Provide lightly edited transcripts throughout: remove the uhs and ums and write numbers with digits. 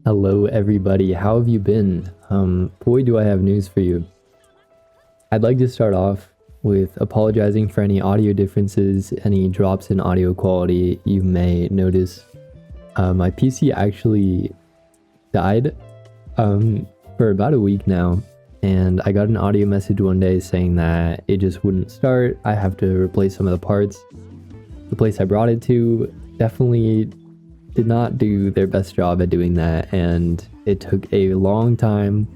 Hello everybody, how have you been? Boy do I have news for you. I'd like to start off with apologizing for any audio differences, any drops in audio quality you may notice. My PC actually died for about a week now, and I got an audio message one day saying that it just wouldn't start. I have to replace some of the parts. The place I brought it to definitely did not do their best job at doing that, and it took a long time.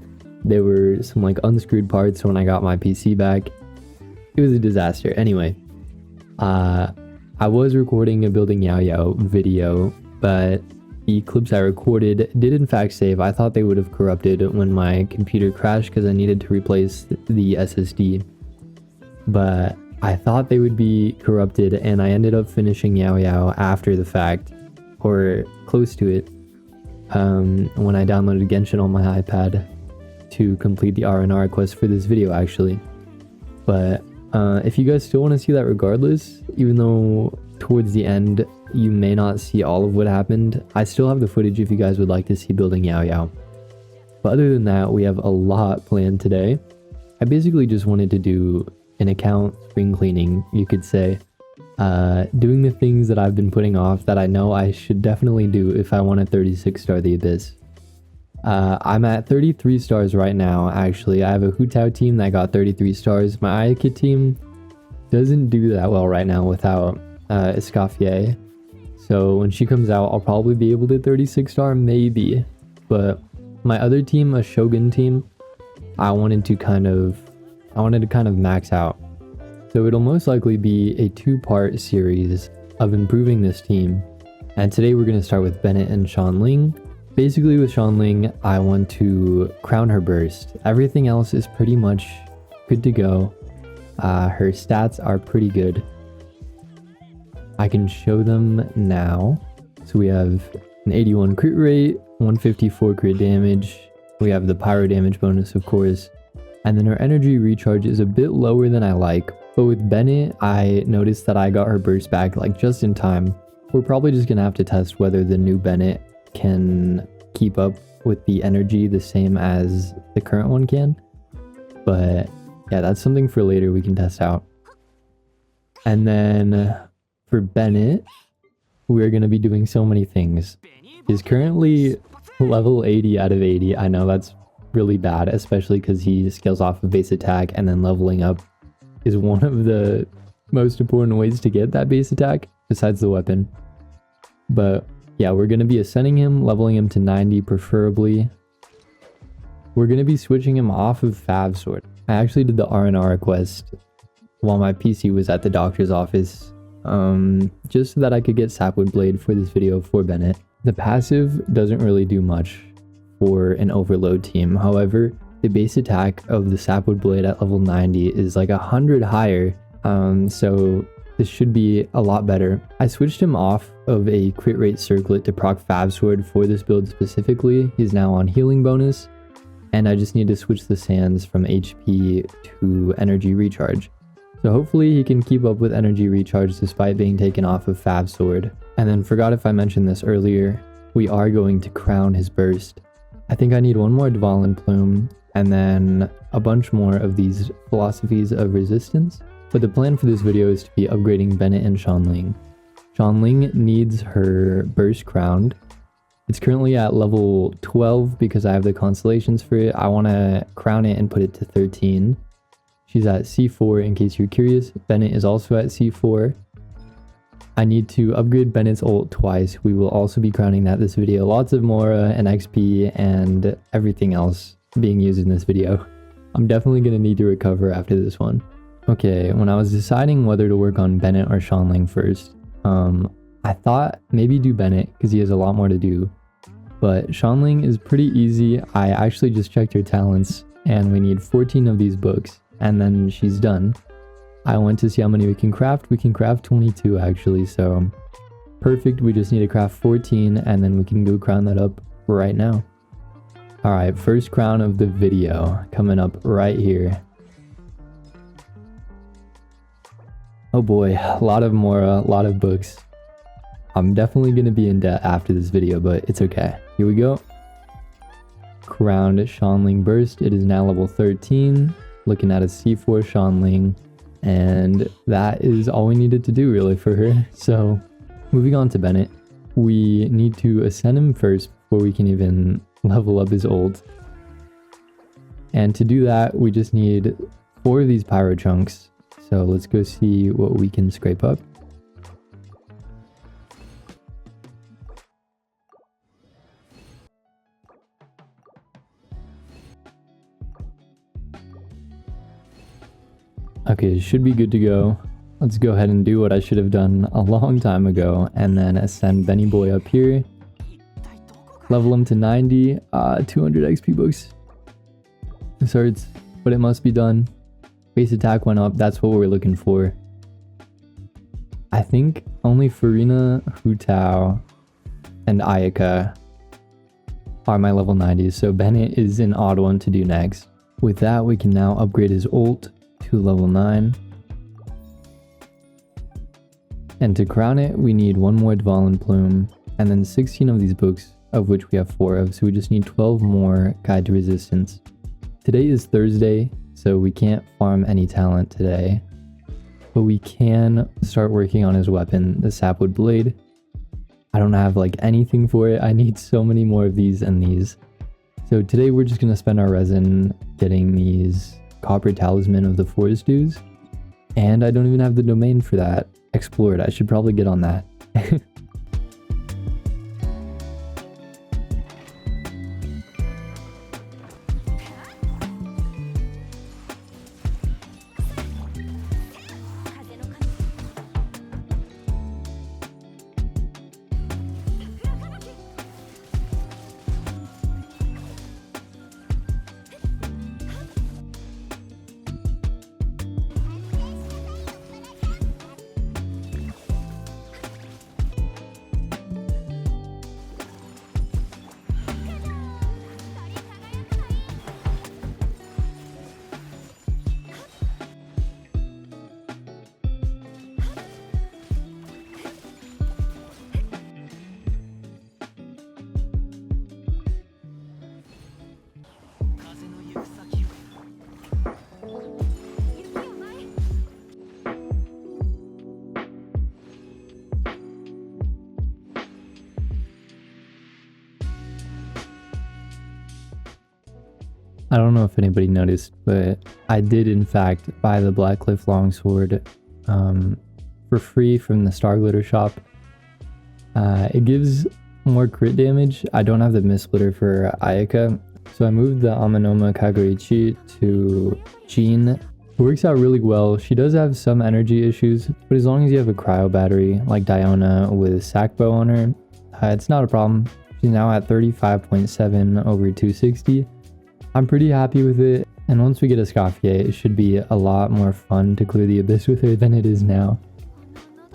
There were some like unscrewed parts when I got my PC back. It was a disaster. Anyway, I was recording a Building Yao Yao video, but the clips I recorded did in fact save. I thought they would have corrupted when my computer crashed because I needed to replace the SSD, but I thought they would be corrupted, and I ended up finishing Yao Yao after the fact, or close to it, when I downloaded Genshin on my iPad to complete the R&R quest for this video actually. But if you guys still want to see that regardless, even though towards the end you may not see all of what happened, I still have the footage if you guys would like to see Building Yao Yao. But other than that, we have a lot planned today. I basically just wanted to do an account spring cleaning, you could say. Doing the things that I've been putting off that I know I should definitely do if I want to 36 star the Abyss. I'm at 33 stars right now, actually. I have a Hu Tao team that got 33 stars. My Ayaka team doesn't do that well right now without Escoffier. So when she comes out, I'll probably be able to 36 star, maybe. But my other team, a Shogun team, I wanted to kind of max out. So it'll most likely be a two-part series of improving this team. And today we're going to start with Bennett and Xianling. Basically with Xianling, I want to crown her burst. Everything else is pretty much good to go. Her stats are pretty good. I can show them now. So we have an 81 crit rate, 154 crit damage. We have the pyro damage bonus, of course. And then her energy recharge is a bit lower than I like. But with Bennett, I noticed that I got her burst back like just in time. We're probably just gonna have to test whether the new Bennett can keep up with the energy the same as the current one can. But yeah, that's something for later we can test out. And then for Bennett, we're gonna be doing so many things. He's currently level 80 out of 80. I know that's really bad, especially because he scales off of base attack, and then leveling up is one of the most important ways to get that base attack besides the weapon. But yeah, we're going to be ascending him, leveling him to 90 preferably. We're going to be switching him off of Fav Sword. I actually did the R&R quest while my PC was at the doctor's office, just so that I could get Sapwood Blade for this video for Bennett. The passive doesn't really do much for an overload team. However, the base attack of the Sapwood Blade at level 90 is like 100 higher, so this should be a lot better. I switched him off of a crit rate circlet to proc Fav Sword for this build specifically. He's now on healing bonus, and I just need to switch the sands from HP to energy recharge. So hopefully he can keep up with energy recharge despite being taken off of Fav Sword. And then forgot if I mentioned this earlier, we are going to crown his burst. I think I need one more Dvalin Plume, and then a bunch more of these philosophies of resistance. But the plan for this video is to be upgrading Bennett and Xianling. Xianling needs her burst crowned. It's currently at level 12 because I have the constellations for it. I want to crown it and put it to 13. She's at C4 in case you're curious. Bennett is also at C4. I need to upgrade Bennett's ult twice. We will also be crowning that this video. Lots of Mora and XP and everything else being used in this video. I'm definitely going to need to recover after this one. Okay, when I was deciding whether to work on Bennett or Xianling first, I thought maybe do Bennett because he has a lot more to do. But Xianling is pretty easy. I actually just checked her talents, and we need 14 of these books, and then she's done. I went to see how many we can craft. We can craft 22 actually, so perfect. We just need to craft 14, and then we can go crown that up right now. Alright, first crown of the video coming up right here. Oh boy, a lot of Mora, a lot of books. I'm definitely going to be in debt after this video, but it's okay. Here we go. crowned Shanling Burst. It is now level 13, looking at a C4 Shanling, and that is all we needed to do really for her. So moving on to Bennett, we need to ascend him first before we can even level up his ult. And to do that, we just need 4 of these pyro chunks. So let's go see what we can scrape up. Okay, should be good to go. Let's go ahead and do what I should have done a long time ago and then ascend Benny Boy up here. Level him to 90, 200 XP books. This hurts, but it must be done. Base attack went up, that's what we're looking for. I think only Furina, Hu Tao, and Ayaka are my level 90s, so Bennett is an odd one to do next. With that, we can now upgrade his ult to level 9. And to crown it, we need 1 more Dvalin Plume, and then 16 of these books, of which we have 4 of, so we just need 12 more Guide to Resistance. Today is Thursday, so we can't farm any talent today, but we can start working on his weapon, the Sapwood Blade. I don't have like anything for it. I need so many more of these and these. So today we're just going to spend our resin getting these Copper Talisman of the Forest Dews, and I don't even have the domain for that explored. I should probably get on that. I don't know if anybody noticed, but I did in fact buy the Blackcliff Longsword for free from the Star Glitter shop. It gives more crit damage. I don't have the Mistsplitter for Ayaka, so I moved the Amanoma Kagoichi to Jean. It works out really well. She does have some energy issues, but as long as you have a cryo battery like Diona with Sackbow on her, it's not a problem. She's now at 35.7 over 260. I'm pretty happy with it, and once we get a Scoffier, it should be a lot more fun to clear the Abyss with her than it is now.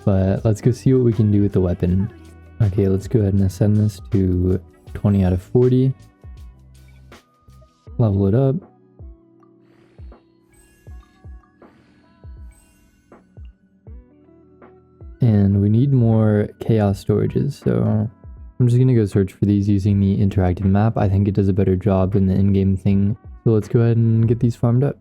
But let's go see what we can do with the weapon. Okay, let's go ahead and ascend this to 20 out of 40. Level it up. And we need more chaos storages, so I'm just gonna go search for these using the interactive map. I think it does a better job than the in-game thing. So let's go ahead and get these farmed up.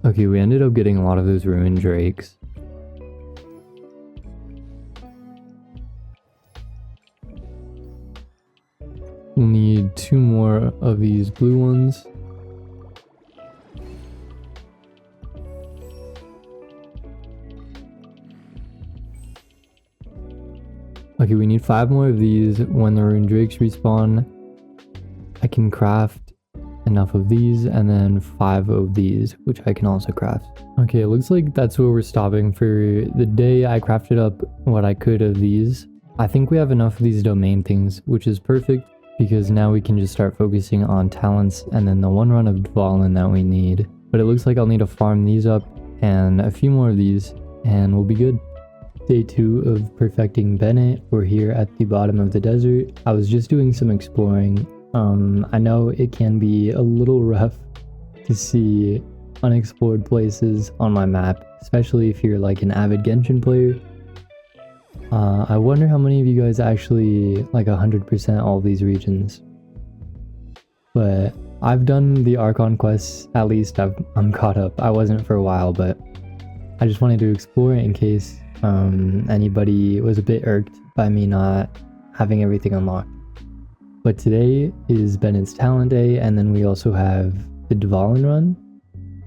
Okay, we ended up getting a lot of those ruined drakes. We'll need 2 more of these blue ones. Okay, we need 5 more of these. When the rune drakes respawn, I can craft enough of these and then 5 of these, which I can also craft. Okay, it looks like that's where we're stopping for the day. I crafted up what I could of these. I think we have enough of these domain things, which is perfect because now we can just start focusing on talents and then the 1 run of Dvalin that we need. But it looks like I'll need to farm these up and a few more of these and we'll be good. Day 2 of perfecting Bennett. We're here at the bottom of the desert. I was just doing some exploring. I know it can be a little rough to see unexplored places on my map, especially if you're like an avid Genshin player. I wonder how many of you guys actually like 100% all of these regions. But I've done the Archon quests, at least I'm caught up. I wasn't for a while, but I just wanted to explore it in case anybody was a bit irked by me not having everything unlocked. But today is Bennett's talent day, and then we also have the Dvalin run.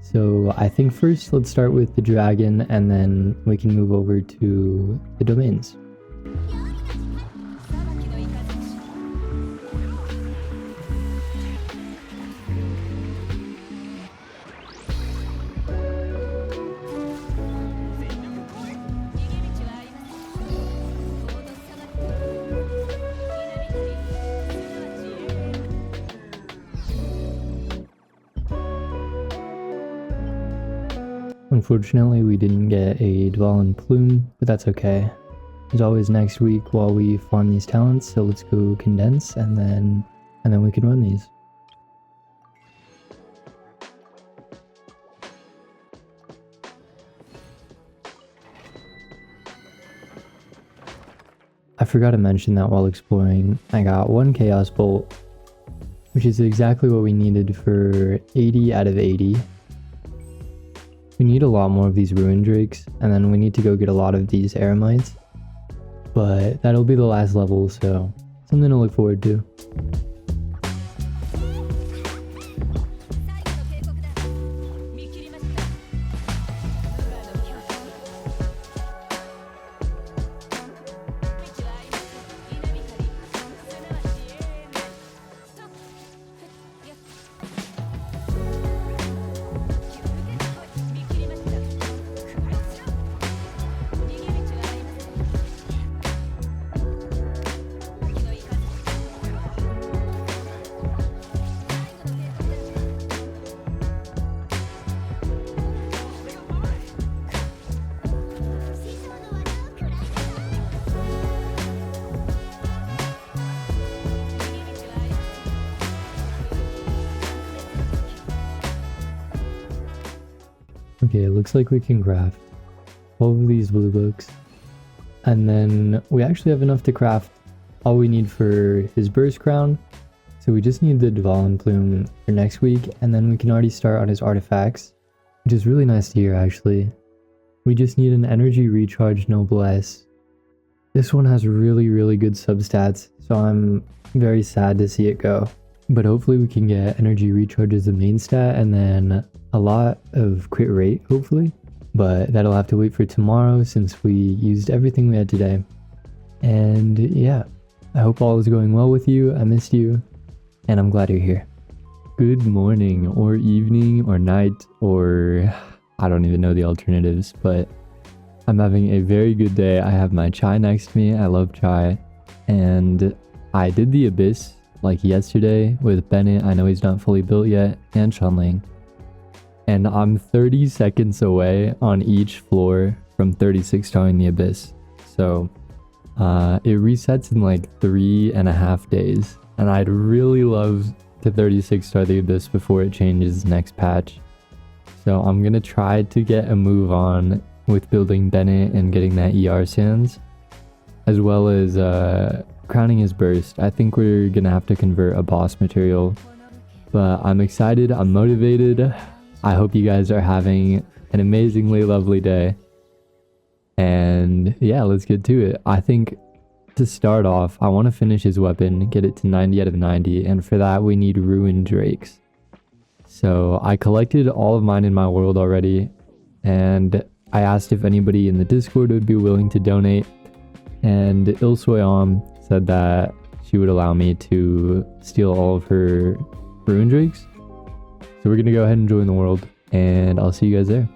So I think first let's start with the dragon and then we can move over to the domains. Unfortunately, we didn't get a Dvalin plume, but that's okay. There's always next week while we farm these talents, so let's go condense and then we can run these. I forgot to mention that while exploring, I got 1 Chaos Bolt, which is exactly what we needed for 80 out of 80. We need a lot more of these ruined drakes, and then we need to go get a lot of these eremites. But that'll be the last level, so something to look forward to. Okay, it looks like we can craft 12 of these blue books. And then we actually have enough to craft all we need for his burst crown. So we just need the Dvalin plume for next week, and then we can already start on his artifacts, which is really nice to hear actually. We just need an energy recharge noblesse. This one has really good substats, so I'm very sad to see it go. But hopefully we can get energy recharge as the main stat and then a lot of crit rate, hopefully. But that'll have to wait for tomorrow since we used everything we had today. And yeah, I hope all is going well with you. I missed you, and I'm glad you're here. Good morning, or evening, or night, or I don't even know the alternatives, but I'm having a very good day. I have my chai next to me. I love chai. And I did the Abyss like yesterday with Bennett. I know he's not fully built yet, and Chunling. And I'm 30 seconds away on each floor from 36 starring the Abyss. So it resets in like 3.5 days. And I'd really love to 36 star the Abyss before it changes next patch. So I'm going to try to get a move on with building Bennett and getting that ER sands, as well as crowning his burst. I think we're going to have to convert a boss material, but I'm excited, I'm motivated. I hope you guys are having an amazingly lovely day. And yeah, let's get to it. I think to start off, I want to finish his weapon, get it to 90 out of 90, and for that we need Ruined Drakes. So I collected all of mine in my world already, and I asked if anybody in the Discord would be willing to donate, and Ilsoyam said that she would allow me to steal all of her Ruined Drakes. So we're gonna go ahead and join the world, and I'll see you guys there.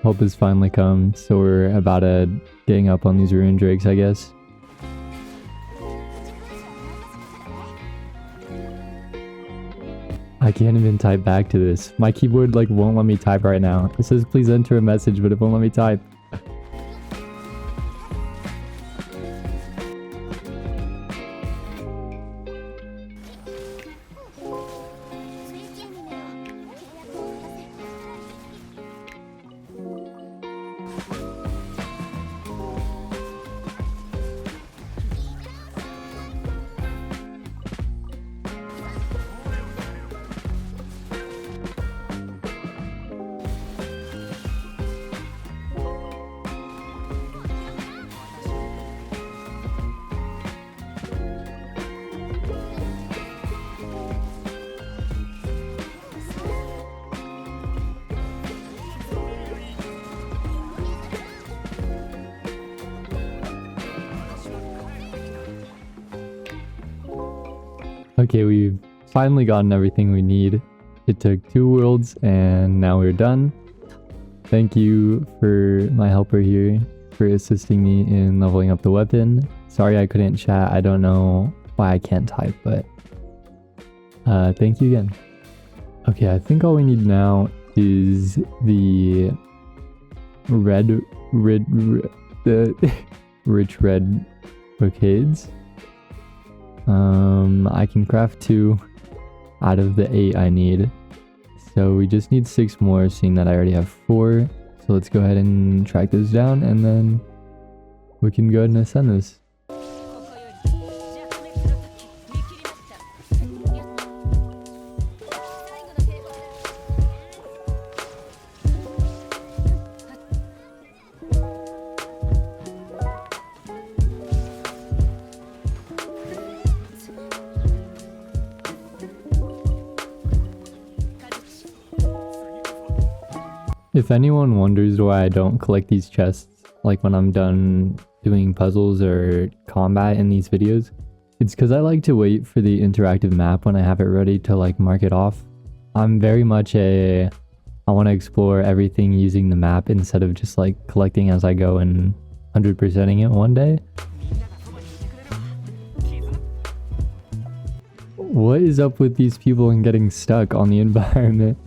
Hope has finally come, so we're about to getting up on these Ruined Drakes, I guess. I can't even type back to this. My keyboard like won't let me type right now. It says please enter a message, but it won't let me type. Okay, we've finally gotten everything we need. It took 2 worlds and now we're done. Thank you for my helper here for assisting me in leveling up the weapon. Sorry I couldn't chat. I don't know why I can't type, but thank you again. Okay, I think all we need now is the the rich red brocades. I can craft 2 out of the 8 I need. So we just need 6 more, seeing that I already have 4. So let's go ahead and track those down, and then we can go ahead and ascend this. If anyone wonders why I don't collect these chests, like when I'm done doing puzzles or combat in these videos, it's because I like to wait for the interactive map when I have it ready to like mark it off. I'm very much I want to explore everything using the map instead of just like collecting as I go and 100%ing it one day. What is up with these people and getting stuck on the environment?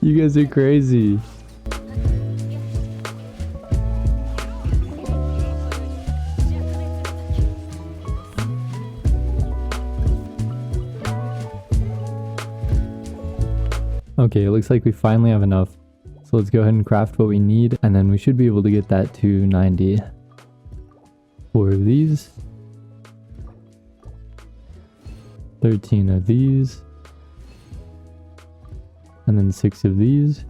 You guys are crazy. Okay, it looks like we finally have enough. So let's go ahead and craft what we need, and then we should be able to get that to 90. 4 of these. 13 of these. And then 6 of these.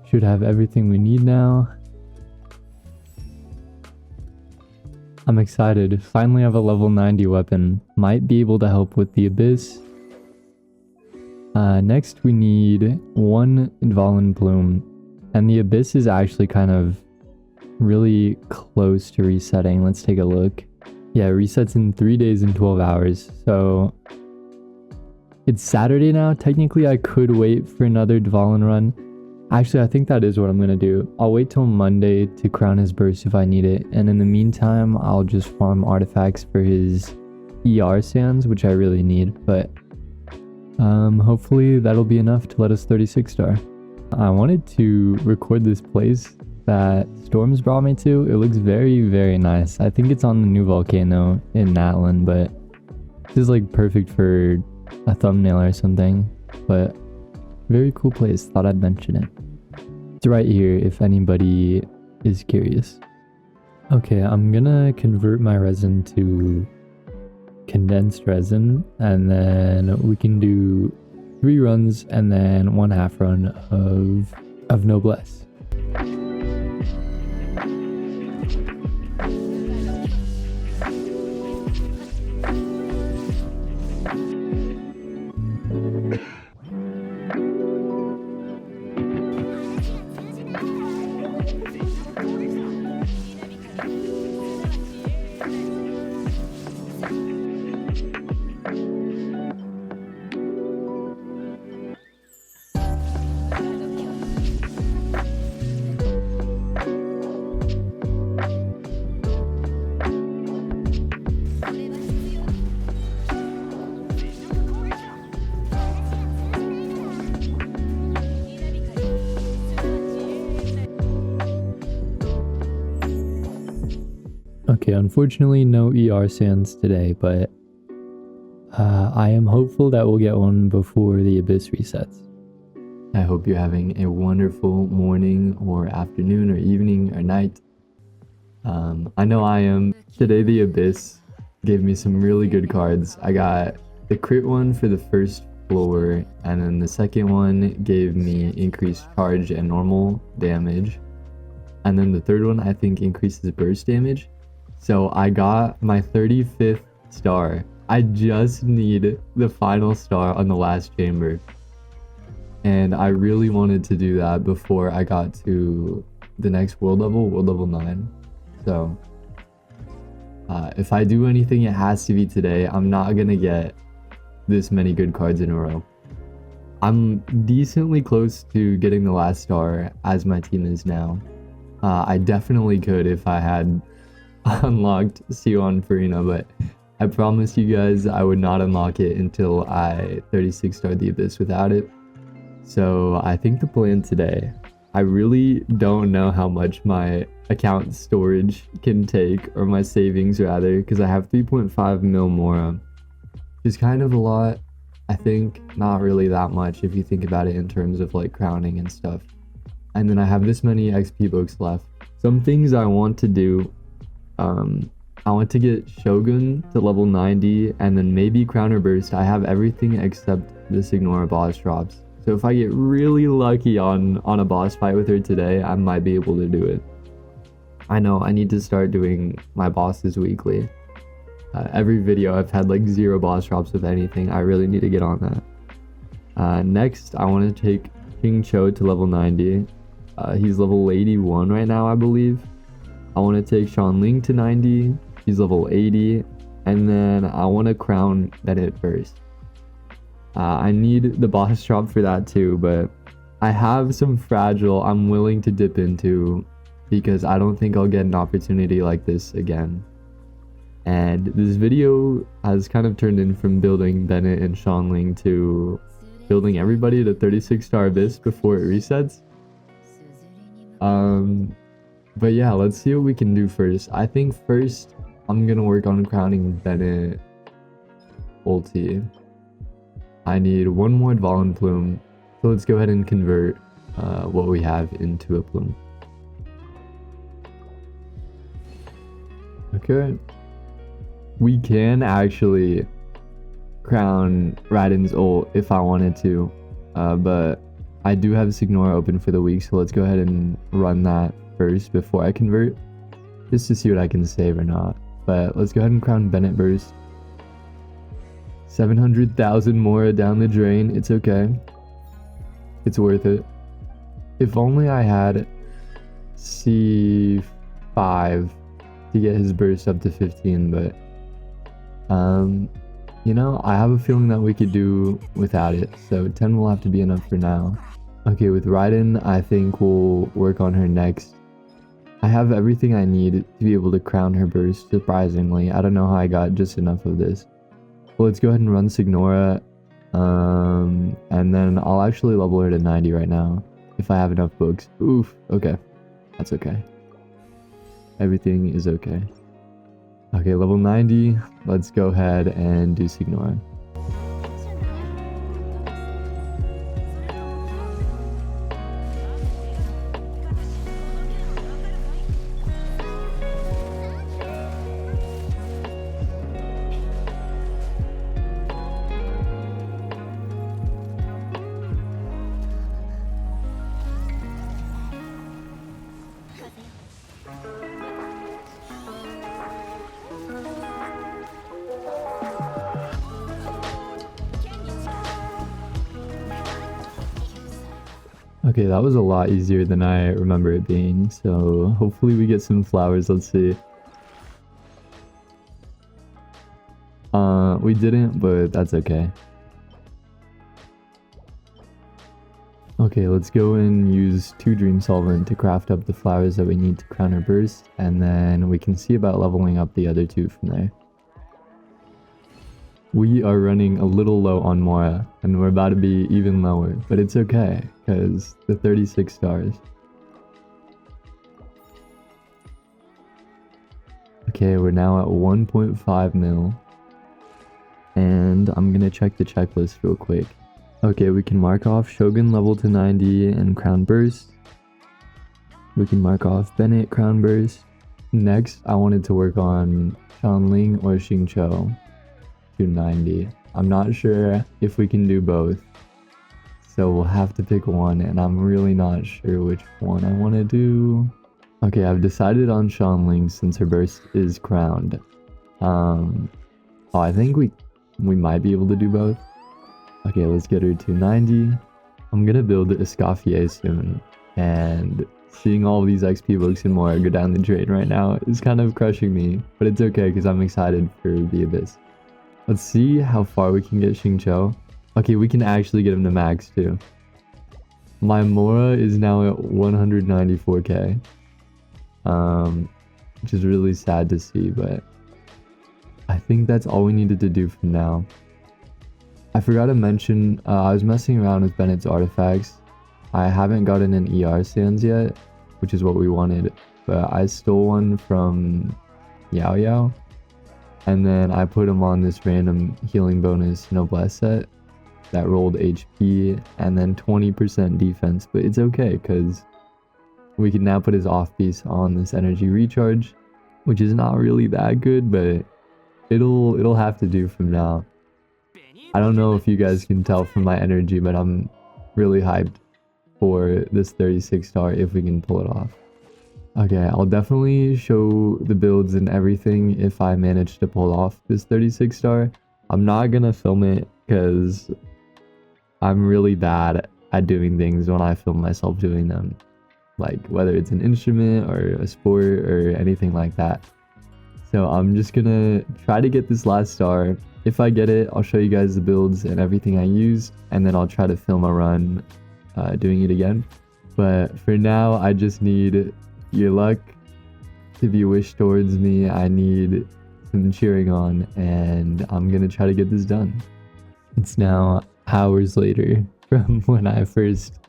Should have everything we need now. I'm excited. Finally have a level 90 weapon. Might be able to help with the Abyss. Next we need 1 Dvalin Bloom. And the Abyss is actually kind of really close to resetting. Let's take a look. Yeah, it resets in 3 days and 12 hours. So it's Saturday now. Technically, I could wait for another Dvalin run. Actually, I think that is what I'm going to do. I'll wait till Monday to crown his burst if I need it. And in the meantime, I'll just farm artifacts for his ER sands, which I really need, but hopefully that'll be enough to let us 36 star. I wanted to record this place that Storms brought me to. It looks very, very nice. I think it's on the new volcano in Natlan, but this is like perfect for a thumbnail or something. But very cool place. Thought I'd mention it. It's right here if anybody is curious. Okay, I'm gonna convert my resin to condensed resin, and then we can do 3 runs and then 1/2 run of Noblesse. Okay, unfortunately no ER sands today, but I am hopeful that we'll get one before the Abyss resets. I hope you're having a wonderful morning or afternoon or evening or night. I know I am. Today the Abyss gave me some really good cards. I got the crit one for the first floor, and then the second one gave me increased charge and normal damage. And then the third one I think increases burst damage. So I got my 35th star. I just need the final star on the last chamber. And I really wanted to do that before I got to the next world level 9. So if I do anything, it has to be today. I'm not gonna get this many good cards in a row. I'm decently close to getting the last star as my team is now. I definitely could if I had unlocked Sion Farina, but I promised you guys I would not unlock it until I 36 starred the Abyss without it. So I think the plan today, I really don't know how much my account storage can take, or my savings rather, because I have 3.5 mil Mora, which is kind of a lot. I think not really that much if you think about it in terms of like crowning and stuff. And then I have this many XP books left. Some things I want to do, I want to get Shogun to level 90 and then maybe Crown or Burst. I have everything except the Signora boss drops. So if I get really lucky on a boss fight with her today, I might be able to do it. I know I need to start doing my bosses weekly. Every video I've had like 0 boss drops of anything. I really need to get on that. Next, I want to take King Cho to level 90. He's level 81 right now, I believe. I want to take Sean Ling to 90. He's level 80. And then I want to crown Bennett first. I need the boss drop for that too, but I have some fragile I'm willing to dip into because I don't think I'll get an opportunity like this again. And this video has kind of turned in from building Bennett and Sean Ling to building everybody to 36 star Abyss before it resets. But yeah, let's see what we can do first. I think first I'm gonna work on crowning Bennett ulti. I need one more Dvalin plume, so let's go ahead and convert what we have into a plume. Okay, we can actually crown Raiden's ult if I wanted to, but I do have Signora open for the week, so let's go ahead and run that first before I convert, just to see what I can save or not. But let's go ahead and crown Bennett burst. 700,000 more down the drain. It's okay. It's worth it. If only I had C5 to get his burst up to 15, but you know, I have a feeling that we could do without it, so 10 will have to be enough for now. Okay, with Raiden, I think we'll work on her next. I have everything I need to be able to crown her burst, surprisingly. I don't know how I got just enough of this. Well, let's go ahead and run Signora. And then I'll actually level her to 90 right now, if I have enough books. Oof, okay. That's okay. Everything is okay. Okay, level 90. Let's go ahead and do Signora. Okay, that was a lot easier than I remember it being, so hopefully we get some flowers. Let's see. We didn't, but that's okay. Okay, let's go and use 2 Dream Solvent to craft up the flowers that we need to crown our burst, and then we can see about leveling up the other 2 from there. We are running a little low on Mora, and we're about to be even lower, but it's okay, because the 36 stars. Okay, we're now at 1.5 mil, and I'm gonna check the checklist real quick. Okay, we can mark off Shogun level to 90 and Crown Burst. We can mark off Bennett Crown Burst. Next, I wanted to work on Shanling or Xingqiu to 90. I'm not sure if we can do both, so we'll have to pick one, and I'm really not sure which one I want to do. Okay, I've decided on Shanling since her burst is crowned. I think we might be able to do both. Okay, let's get her to 90. I'm gonna build Escoffier soon, and seeing all these XP books and more go down the drain right now is kind of crushing me, but it's okay because I'm excited for the Abyss. Let's see how far we can get Xingqiu. Okay, we can actually get him to max too. My Mora is now at 194k, which is really sad to see, but I think that's all we needed to do for now. I forgot to mention, I was messing around with Bennett's artifacts. I haven't gotten an ER sands yet, which is what we wanted, but I stole one from Yao Yao, and then I put him on this random healing bonus noblesse set that rolled HP and then 20% defense, but it's okay because we can now put his off piece on this energy recharge, which is not really that good, but it'll have to do from now. I don't know if you guys can tell from my energy, but I'm really hyped for this 36 star if we can pull it off. Okay, I'll definitely show the builds and everything if I manage to pull off this 36 star. I'm not gonna film it because I'm really bad at doing things when I film myself doing them. Like whether it's an instrument or a sport or anything like that. So I'm just gonna try to get this last star. If I get it, I'll show you guys the builds and everything I use, and then I'll try to film a run doing it again. But for now, I just need your luck to be wished towards me. I need some cheering on, and I'm gonna try to get this done. It's now hours later from when I first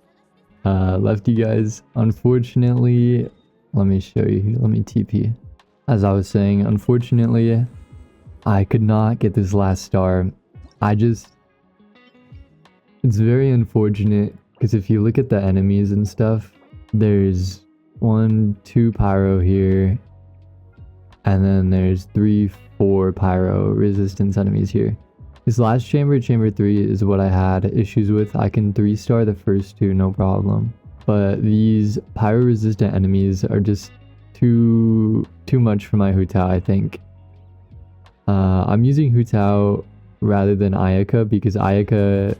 left you guys. Unfortunately, let me show you here. Let me TP. As I was saying, unfortunately, I could not get this last star. It's very unfortunate because if you look at the enemies and stuff, there's 1, 2 pyro here, and then there's 3, 4 pyro resistance enemies here. This last chamber, chamber 3, is what I had issues with. I can 3-star the first 2, no problem. But these pyro resistant enemies are just too much for my Hu Tao, I think. I'm using Hu Tao rather than Ayaka because Ayaka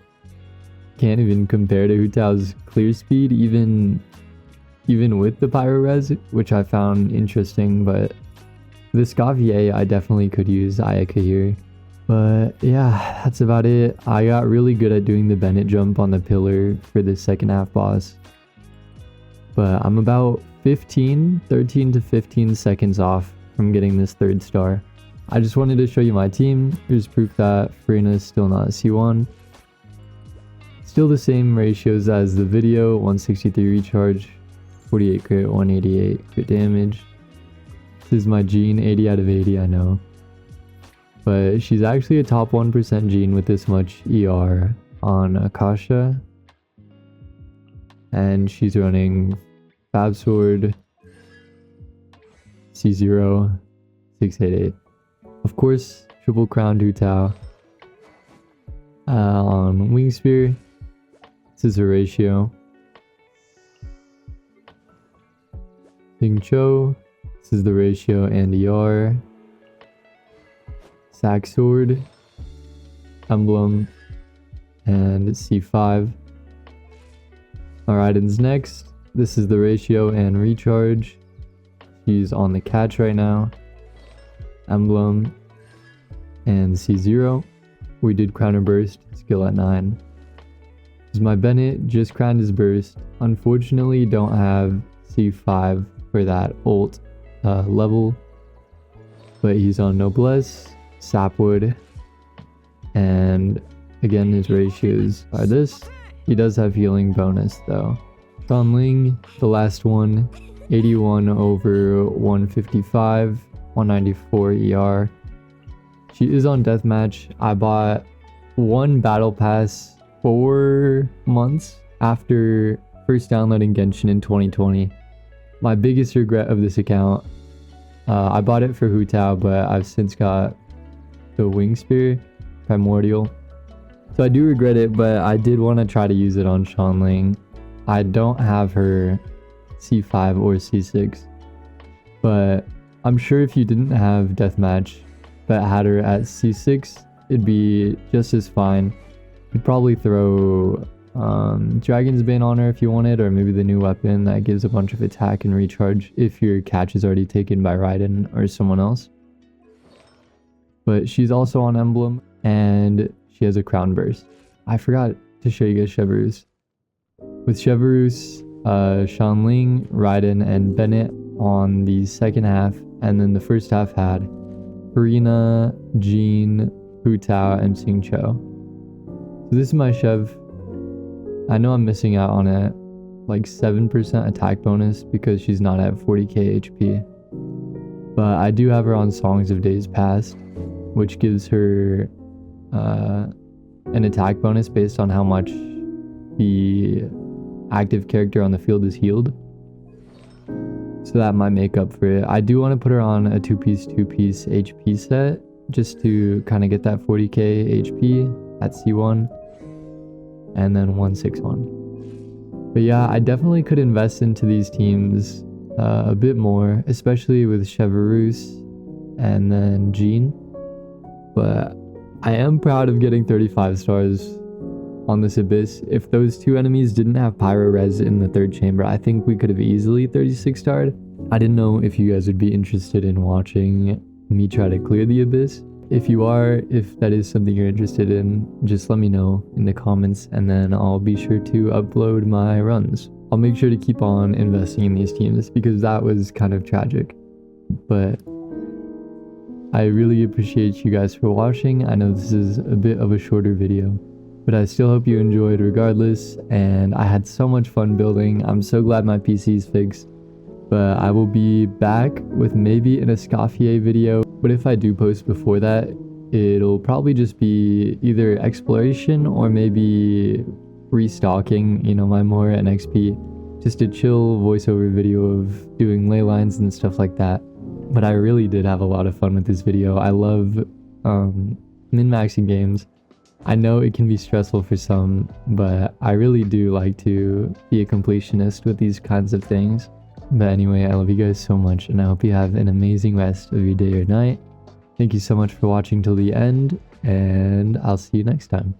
can't even compare to Hu Tao's clear speed, even with the pyro res, which I found interesting. But the Escoffier, I definitely could use Ayaka here. But yeah, that's about it. I got really good at doing the Bennett jump on the pillar for the second half boss. But I'm about 13 to 15 seconds off from getting this 3rd star. I just wanted to show you my team. Here's proof that Furina is still not a C1. Still the same ratios as the video, 163 recharge, 48 crit, 188 crit damage. This is my Jean, 80 out of 80, I know. But she's actually a top 1% Jean with this much ER on Akasha. And she's running Fab Sword, C0, 688. Of course, Triple Crown Hu Tao. On Wing Spear, this is a ratio. Xingqiu, this is the ratio and ER. Sack Sword, Emblem, and C5. Raiden's next. This is the ratio and recharge. She's on the catch right now. Emblem and C0. We did crown her burst, skill at 9. This is my Bennett, just crowned his burst. Unfortunately, don't have C5 for that ult level, but he's on Noblesse, Sapwood, and again his ratios are this. He does have healing bonus though. Xiangling, the last one, 81 over 155, 194 ER. She is on deathmatch. I bought one battle pass 4 months after first downloading Genshin in 2020. My biggest regret of this account, I bought it for Hu Tao, but I've since got the Wing Spear Primordial. So I do regret it, but I did want to try to use it on Xiangling. I don't have her C5 or C6, but I'm sure if you didn't have deathmatch but had her at C6, it'd be just as fine. You'd probably throw Dragon's Bane on her if you wanted, or maybe the new weapon that gives a bunch of attack and recharge if your catch is already taken by Raiden or someone else. But she's also on Emblem, and she has a crown burst. I forgot to show you guys Chevreuse. With Chevreuse, Xiangling, Raiden, and Bennett on the second half, and then the first half had Furina, Jean, Hu Tao, and Xingqiu. So this is my Chev. I know I'm missing out on a like 7% attack bonus because she's not at 40k HP. But I do have her on Songs of Days Past, which gives her an attack bonus based on how much the active character on the field is healed. So that might make up for it. I do want to put her on a 2-piece HP set just to kind of get that 40k HP at C1 and then 161. But yeah, I definitely could invest into these teams a bit more, especially with Chevreuse and then Jean. But I am proud of getting 35 stars on this Abyss. If those two enemies didn't have Pyro Res in the third chamber, I think we could have easily 36 starred. I didn't know if you guys would be interested in watching me try to clear the Abyss. If you are, if that is something you're interested in, just let me know in the comments and then I'll be sure to upload my runs. I'll make sure to keep on investing in these teams because that was kind of tragic. But I really appreciate you guys for watching. I know this is a bit of a shorter video, but I still hope you enjoyed regardless, and I had so much fun building. I'm so glad my PC is fixed. But I will be back with maybe an Escoffier video, but if I do post before that, it'll probably just be either exploration or maybe restocking, you know, my Mora and XP. Just a chill voiceover video of doing ley lines and stuff like that. But I really did have a lot of fun with this video. I love min-maxing games. I know it can be stressful for some, but I really do like to be a completionist with these kinds of things. But anyway, I love you guys so much, and I hope you have an amazing rest of your day or night. Thank you so much for watching till the end, and I'll see you next time.